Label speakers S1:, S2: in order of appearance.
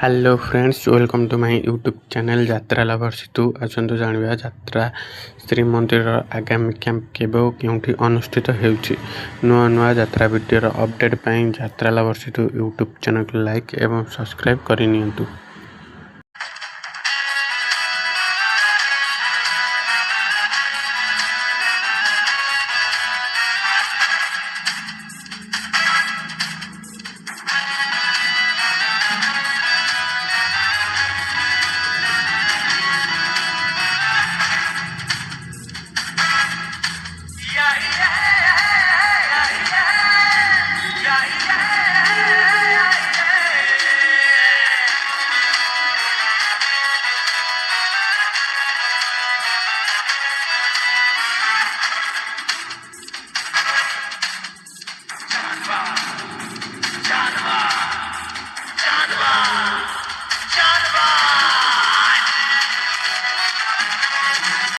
S1: Hello friends, welcome to my YouTube channel Yatra lovers टू। आसतु जानिबा यात्रा श्रीमंदिर आगामी कैंप केबे केउठी अनुष्ठित हेउछि। नुआ नुआ यात्रा वीडियो अपडेट पाई यात्रा लवर्स टू यूट्यूब चैनल को लाइक एवं सब्सक्राइब करि नियंतु।